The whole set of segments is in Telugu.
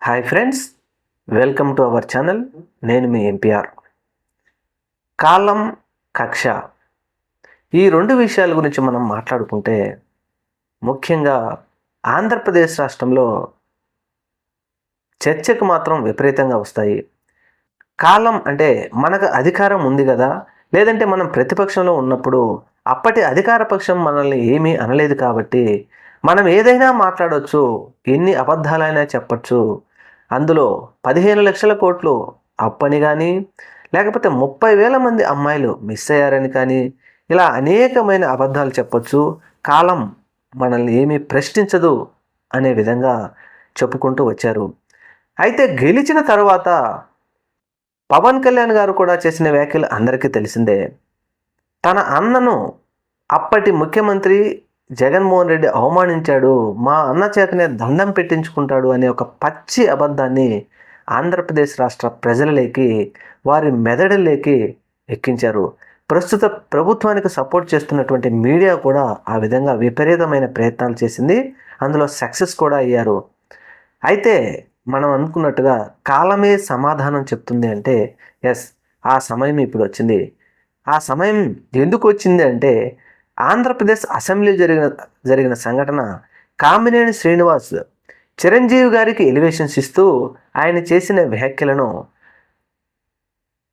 Hi friends, welcome to our channel. నేను మీ ఎంపీఆర్. కాలం, కక్ష, ఈ రెండు విషయాల గురించి మనం మాట్లాడుకుంటే ముఖ్యంగా ఆంధ్రప్రదేశ్ రాష్ట్రంలో చర్చకు మాత్రం విపరీతంగా వస్తాయి. కాలం అంటే మనకు అధికారం ఉంది కదా, లేదంటే మనం ప్రతిపక్షంలో ఉన్నప్పుడు అప్పటి అధికార పక్షం మనల్ని ఏమీ అనలేదు కాబట్టి మనం ఏదైనా మాట్లాడవచ్చు, ఎన్ని అబద్ధాలైనా చెప్పచ్చు. అందులో 15 లక్షల కోట్లు అప్పని కానీ, లేకపోతే 30,000 మంది అమ్మాయిలు మిస్ అయ్యారని కానీ, ఇలా అనేకమైన అబద్ధాలు చెప్పచ్చు. కాలం మనల్ని ఏమీ ప్రశ్నించదు అనే విధంగా చెప్పుకుంటూ వచ్చారు. అయితే గెలిచిన తర్వాత పవన్ కళ్యాణ్ గారు కూడా చేసిన వ్యాఖ్యలు అందరికీ తెలిసిందే. తన అన్నను అప్పటి ముఖ్యమంత్రి జగన్మోహన్ రెడ్డి అవమానించాడు, మా అన్న చేతనే దండం పెట్టించుకుంటాడు అనే ఒక పచ్చి అబద్ధాన్ని ఆంధ్రప్రదేశ్ రాష్ట్ర ప్రజలలోకి, వారి మెదడులోకి ఎక్కించారు. ప్రస్తుత ప్రభుత్వానికి సపోర్ట్ చేస్తున్నటువంటి మీడియా కూడా ఆ విధంగా విపరీతమైన ప్రయత్నాలు చేసింది, అందులో సక్సెస్ కూడా అయ్యారు. అయితే మనం అనుకున్నట్టుగా కాలమే సమాధానం చెప్తుంది అంటే ఎస్, ఆ సమయం ఇప్పుడు వచ్చింది. ఆ సమయం ఎందుకు వచ్చింది అంటే ఆంధ్రప్రదేశ్ అసెంబ్లీ జరిగిన సంఘటన. కామినేని శ్రీనివాస్ చిరంజీవి గారికి ఎలివేషన్స్ ఇస్తూ ఆయన చేసిన వ్యాఖ్యలను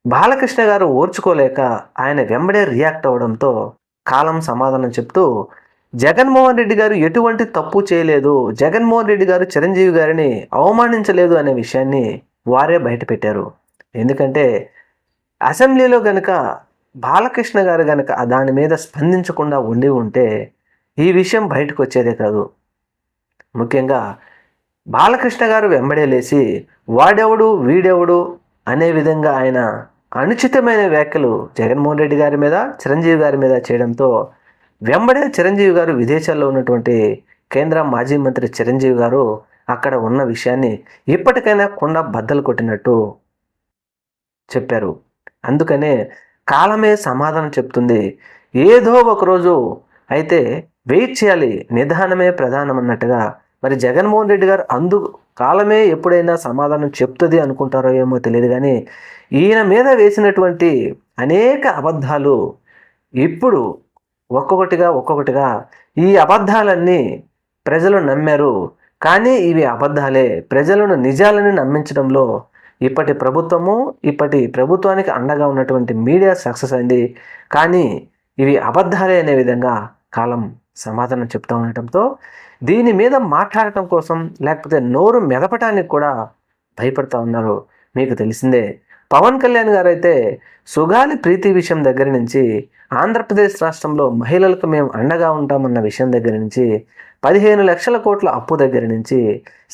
బాలకృష్ణ గారు ఓర్చుకోలేక ఆయన వెంబడే రియాక్ట్ అవ్వడంతో కాలం సమాధానం చెప్తూ జగన్మోహన్ రెడ్డి గారు ఎటువంటి తప్పు చేయలేదు, జగన్మోహన్ రెడ్డి గారు చిరంజీవి గారిని అవమానించలేదు అనే విషయాన్ని వారే బయటపెట్టారు. ఎందుకంటే అసెంబ్లీలో కనుక బాలకృష్ణ గారు కనుక దాని మీద స్పందించకుండా ఉండి ఉంటే ఈ విషయం బయటకు వచ్చేదే కాదు. ముఖ్యంగా బాలకృష్ణ గారు వెంబడే లేచి వాడెవడు వీడెవడు అనే విధంగా ఆయన అనుచితమైన వ్యాఖ్యలు జగన్మోహన్ రెడ్డి గారి మీద, చిరంజీవి గారి మీద చేయడంతో వెంబడే చిరంజీవి గారు విదేశాల్లో ఉన్నటువంటి కేంద్ర మాజీ మంత్రి చిరంజీవి గారు అక్కడ ఉన్న విషయాన్ని ఇప్పటికైనా కుండ బద్దలు కొట్టినట్టు చెప్పారు. అందుకనే కాలమే సమాధానం చెప్తుంది. ఏదో ఒకరోజు అయితే వెయిట్ చేయాలి, నిదానమే ప్రధానం అన్నట్టుగా మరి జగన్మోహన్ రెడ్డి గారు కాలమే ఎప్పుడైనా సమాధానం చెప్తుంది అనుకుంటారో ఏమో తెలియదు, కానీ ఈయన మీద వేసినటువంటి అనేక అబద్ధాలు ఇప్పుడు ఒక్కొక్కటిగా ఈ అబద్ధాలన్నీ ప్రజలు నమ్మారు. కానీ ఇవి అబద్ధాలే. ప్రజలను నిజాలని నమ్మించడంలో ఇప్పటి ప్రభుత్వానికి అండగా ఉన్నటువంటి మీడియా సక్సెస్ అయింది. కానీ ఇవి అబద్ధాలే అనే విధంగా కాలం సమాధానం చెప్తూ ఉండటంతో దీని మీద మాట్లాడటం కోసం, లేకపోతే నోరు మెదపటానికి కూడా భయపడుతూ ఉన్నారు. మీకు తెలిసిందే, పవన్ కళ్యాణ్ గారు అయితే సుగాలి ప్రీతి విషయం దగ్గర నుంచి, ఆంధ్రప్రదేశ్ రాష్ట్రంలో మహిళలకు మేము అండగా ఉంటామన్న విషయం దగ్గర నుంచి, 15 లక్షల కోట్ల అప్పు దగ్గర నుంచి,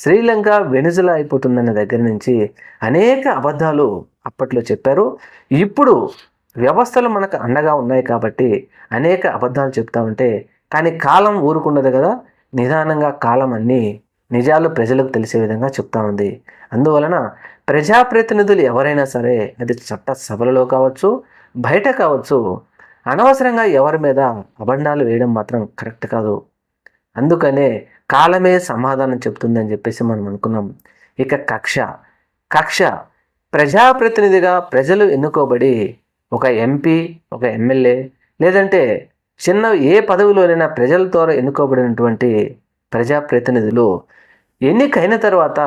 శ్రీలంక వెనుజులా అయిపోతుందన్న దగ్గర నుంచి అనేక అబద్ధాలు అప్పట్లో చెప్పారు. ఇప్పుడు వ్యవస్థలు మనకు అండగా ఉన్నాయి కాబట్టి అనేక అబద్ధాలు చెప్తా ఉంటే, కానీ కాలం ఊరుకున్నది కదా, నిదానంగా కాలం అన్నీ నిజాలు ప్రజలకు తెలిసే విధంగా చెప్తా ఉంది. అందువలన ప్రజాప్రతినిధులు ఎవరైనా సరే, అది చట్ట సభలలో కావచ్చు, బయట కావచ్చు, అనవసరంగా ఎవరి మీద అబండాలు వేయడం మాత్రం కరెక్ట్ కాదు. అందుకనే కాలమే సమాధానం చెప్తుందని చెప్పేసి మనం అనుకున్నాం. ఇక కక్ష ప్రజాప్రతినిధిగా ప్రజలు ఎన్నుకోబడి ఒక ఎంపీ, ఒక ఎమ్మెల్యే, లేదంటే చిన్న ఏ పదవిలోనైనా ప్రజల ద్వారా ఎన్నుకోబడినటువంటి ప్రజాప్రతినిధులు ఎన్నికైన తర్వాత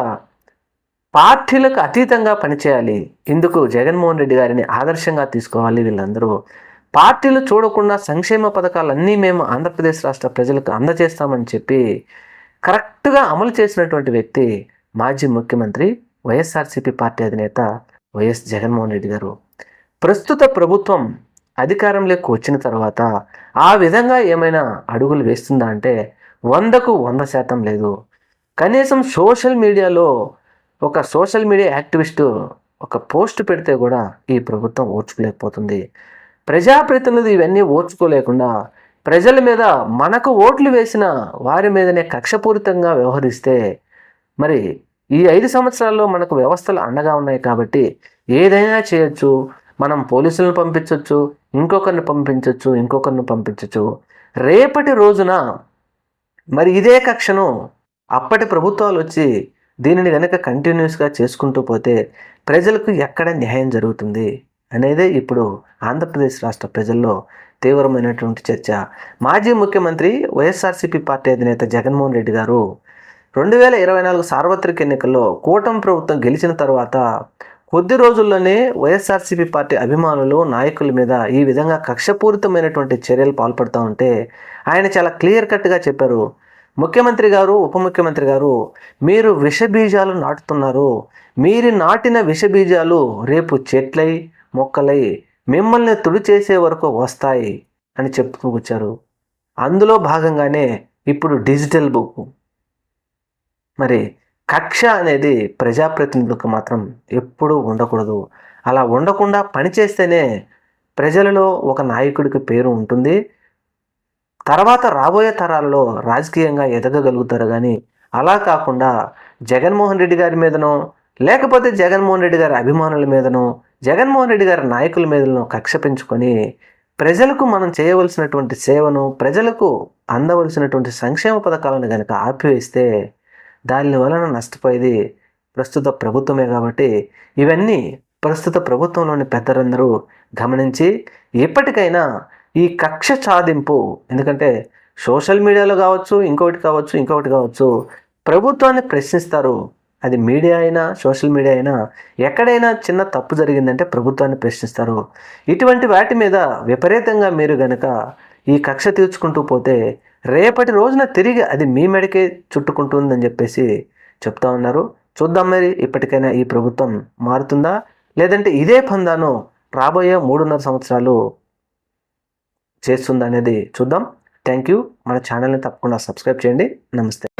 పార్టీలకు అతీతంగా పనిచేయాలి. ఇందుకు జగన్మోహన్ రెడ్డి గారిని ఆదర్శంగా తీసుకోవాలి. వీళ్ళందరూ పార్టీలు చూడకుండా సంక్షేమ పథకాలన్నీ మేము ఆంధ్రప్రదేశ్ రాష్ట్ర ప్రజలకు అందజేస్తామని చెప్పి కరెక్ట్గా అమలు చేసినటువంటి వ్యక్తి మాజీ ముఖ్యమంత్రి, వైఎస్ఆర్సీపీ పార్టీ అధినేత వైఎస్ జగన్మోహన్ రెడ్డి గారు. ప్రస్తుత ప్రభుత్వం అధికారంలోకి వచ్చిన తర్వాత ఆ విధంగా ఏమైనా అడుగులు వేస్తుందా అంటే 100కు 100% లేదు. కనీసం సోషల్ మీడియాలో ఒక సోషల్ మీడియా యాక్టివిస్టు ఒక పోస్ట్ పెడితే కూడా ఈ ప్రభుత్వం ఓర్చుకోలేకపోతుంది. ప్రజాప్రతినిధులు ఇవన్నీ ఓర్చుకోలేకుండా ప్రజల మీద, మనకు ఓట్లు వేసిన వారి మీదనే కక్షపూరితంగా వ్యవహరిస్తే మరి ఈ 5 సంవత్సరాల్లో మనకు వ్యవస్థలు అండగా ఉన్నాయి కాబట్టి ఏదైనా చేయొచ్చు. మనం పోలీసులను పంపించవచ్చు, ఇంకొకరిని పంపించవచ్చు. రేపటి రోజున మరి ఇదే కక్షను అప్పటి ప్రభుత్వాలు వచ్చి దీనిని కనుక కంటిన్యూస్గా చేసుకుంటూ పోతే ప్రజలకు ఎక్కడ న్యాయం జరుగుతుంది అనేదే ఇప్పుడు ఆంధ్రప్రదేశ్ రాష్ట్ర ప్రజల్లో తీవ్రమైనటువంటి చర్చ. మాజీ ముఖ్యమంత్రి వైఎస్ఆర్సీపీ పార్టీ అధినేత జగన్మోహన్ రెడ్డి గారు 2024 సార్వత్రిక ఎన్నికల్లో కూటమి ప్రభుత్వం గెలిచిన తర్వాత కొద్ది రోజుల్లోనే వైఎస్ఆర్సీపీ పార్టీ అభిమానులు నాయకుల మీద ఈ విధంగా కక్షపూరితమైనటువంటి చర్యలు పాల్పడుతూ ఉంటే ఆయన చాలా క్లియర్ కట్గా చెప్పారు. ముఖ్యమంత్రి గారు, ఉప ముఖ్యమంత్రి గారు, మీరు విషబీజాలు నాటుతున్నారు. మీరు నాటిన విషబీజాలు రేపు చెట్లై మొక్కలై మిమ్మల్ని తుడి చేసే వరకు వస్తాయి అని చెప్తూ వచ్చారు. అందులో భాగంగానే ఇప్పుడు డిజిటల్ బుక్. మరి కక్ష అనేది ప్రజాప్రతినిధులకు మాత్రం ఎప్పుడూ ఉండకూడదు. అలా ఉండకుండా పనిచేస్తేనే ప్రజలలో ఒక నాయకుడికి పేరు ఉంటుంది. తర్వాత రాబోయే తరాలలో రాజకీయంగా ఎదగగలుగుతారు. కానీ అలా కాకుండా జగన్మోహన్ రెడ్డి గారి మీదనో, లేకపోతే జగన్మోహన్ రెడ్డి గారి అభిమానుల మీదనో, జగన్మోహన్ రెడ్డి గారి నాయకుల మీదనో కక్ష పెంచుకొని ప్రజలకు మనం చేయవలసినటువంటి సేవను, ప్రజలకు అందవలసినటువంటి సంక్షేమ పథకాలను కనుక ఆపివేస్తే దాని వలన నష్టపోయేది ప్రస్తుత ప్రభుత్వమే. కాబట్టి ఇవన్నీ ప్రస్తుత ప్రభుత్వంలోని పెద్దలందరూ గమనించి ఇప్పటికైనా ఈ కక్ష సాధింపు, ఎందుకంటే సోషల్ మీడియాలో కావచ్చు, ఇంకొకటి కావచ్చు, ప్రభుత్వాన్ని ప్రశ్నిస్తారు. అది మీడియా అయినా, సోషల్ మీడియా అయినా, ఎక్కడైనా చిన్న తప్పు జరిగిందంటే ప్రభుత్వాన్ని ప్రశ్నిస్తారు. ఇటువంటి వాటి మీద విపరీతంగా మీరు గనక ఈ కక్ష తీర్చుకుంటూ పోతే రేపటి రోజున తిరిగి అది మీ మెడకే చుట్టుకుంటుందని చెప్పేసి చెప్తా ఉన్నారు. చూద్దాం మరి ఇప్పటికైనా ఈ ప్రభుత్వం మారుతుందా, లేదంటే ఇదే పందాను రాబోయే 3.5 సంవత్సరాలు చేస్తుందా అనేది చూద్దాం. Thank you. మన ఛానల్ని తప్పకుండా సబ్స్క్రైబ్ చేయండి. నమస్తే.